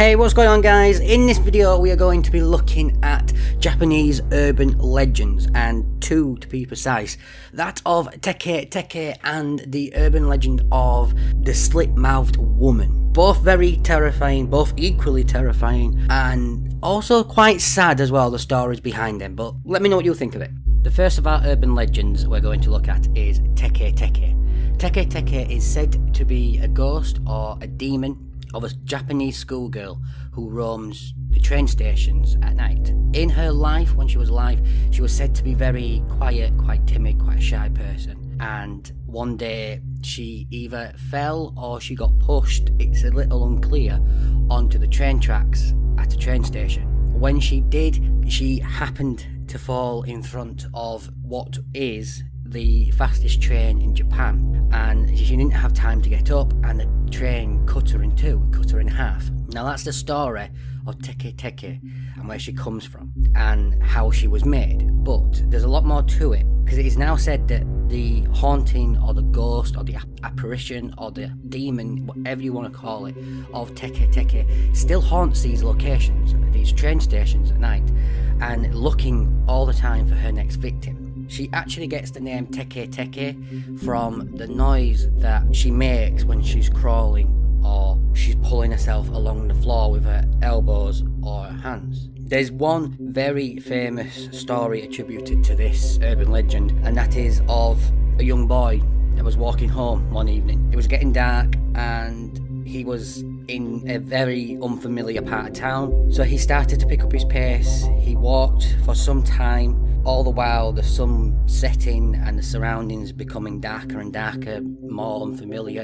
Hey, what's going on guys? In this video we are going to be looking at Japanese urban legends, and two to be precise. That of Teke Teke and the urban legend of the slit-mouthed woman. Both very terrifying, both equally terrifying, and also quite sad as well, the stories behind them, but let me know what you think of it. The first of our urban legends we're going to look at is Teke Teke. Teke Teke is said to be a ghost or a demon of a Japanese schoolgirl who roams the train stations at night. In her life, when she was alive, she was said to be very quiet, quite timid, quite a shy person. And one day she either fell or she got pushed, it's a little unclear, onto the train tracks at a train station. When she did, she happened to fall in front of what is the fastest train in Japan, and she didn't have time to get up, and the train cut her in two, cut her in half. Now that's the story of Teke Teke and where she comes from and how she was made, but there's a lot more to it, because it is now said that the haunting or the ghost or the apparition or the demon, whatever you want to call it, of Teke Teke still haunts these locations, these train stations at night, and looking all the time for her next victim. She actually gets the name Teke Teke from the noise that she makes when she's crawling or she's pulling herself along the floor with her elbows or her hands. There's one very famous story attributed to this urban legend, and that is of a young boy that was walking home one evening. It was getting dark and he was in a very unfamiliar part of town, so he started to pick up his pace. He walked for some time, all the while the sun setting and the surroundings becoming darker and darker, more unfamiliar.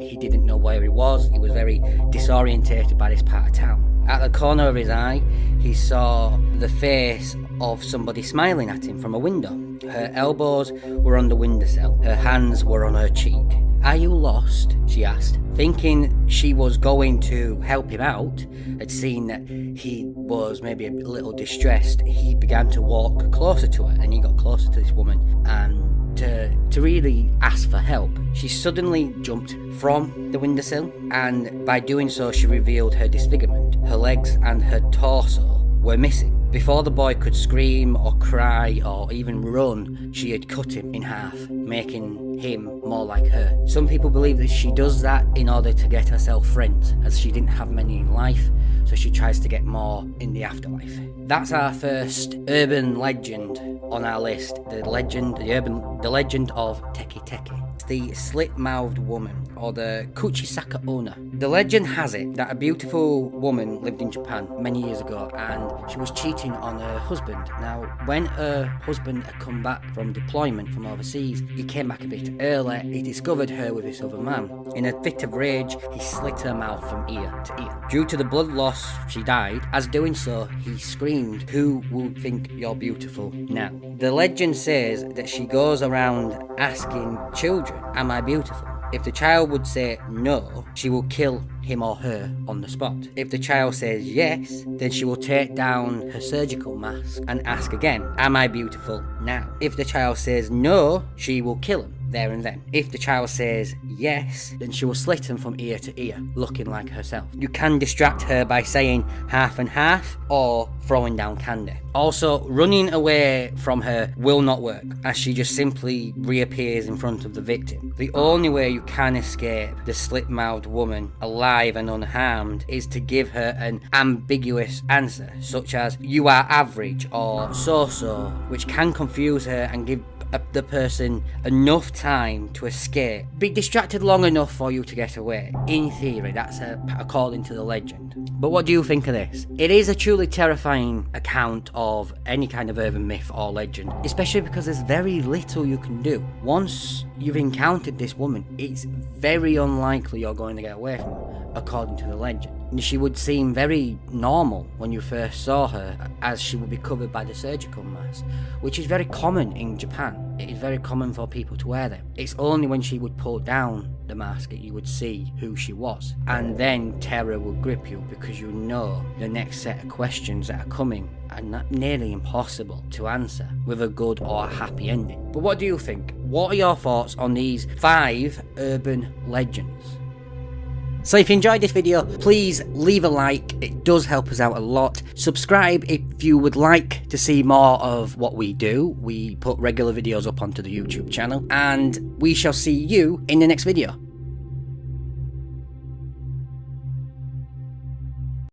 He didn't know where he was. He was very disorientated by this part of town. At the corner of his eye, he saw the face of somebody smiling at him from a window. Her elbows were on the windowsill. Her hands were on her cheek. "Are you lost?" she asked. Thinking she was going to help him out, had seen that he was maybe a little distressed, he began to walk closer to her, and he got closer to this woman and to really ask for help. She suddenly jumped from the windowsill, and by doing so she revealed her disfigurement. Her legs and her torso were missing. Before the boy could scream or cry or even run, she had cut him in half, making him more like her. Some people believe that she does that in order to get herself friends, as she didn't have many in life, so she tries to get more in the afterlife. That's our first urban legend on our list, the legend of Teke Teke. It's the slit-mouthed woman, or the Kuchisake Onna. The legend has it that a beautiful woman lived in Japan many years ago, and she was cheating on her husband. Now, when her husband had come back from deployment from overseas, he came back a bit early. He discovered her with this other man. In a fit of rage, he slit her mouth from ear to ear. Due to the blood loss, she died. As doing so, he screamed, "Who will think you're beautiful now?" The legend says that she goes around asking children, "Am I beautiful?" If the child would say no, she will kill him or her on the spot. If the child says yes, then she will take down her surgical mask and ask again, "Am I beautiful now?" If the child says no, she will kill him there and then. If the child says yes, then she will slit him from ear to ear, looking like herself. You can distract her by saying half and half or throwing down candy. Also, running away from her will not work, as she just simply reappears in front of the victim. The only way you can escape the slit-mouthed woman alive and unharmed is to give her an ambiguous answer, such as "you are average" or "so-so," which can confuse her and give the person enough time to escape. Be distracted long enough for you to get away. In theory, that's according to the legend. But what do you think of this? It is a truly terrifying account of any kind of urban myth or legend, especially because there's very little you can do. Once you've encountered this woman, it's very unlikely you're going to get away from her, according to the legend. She would seem very normal when you first saw her, as she would be covered by the surgical mask, which is very common in Japan. It is very common for people to wear them. It's only when she would pull down the mask that you would see who she was, and then terror will grip you, because you know the next set of questions that are coming are nearly impossible to answer with a good or a happy ending. But what do you think? What are your thoughts on these 5 urban legends? So if you enjoyed this video, please leave a like, it does help us out a lot. Subscribe if you would like to see more of what we do. We put regular videos up onto the YouTube channel, and we shall see you in the next video.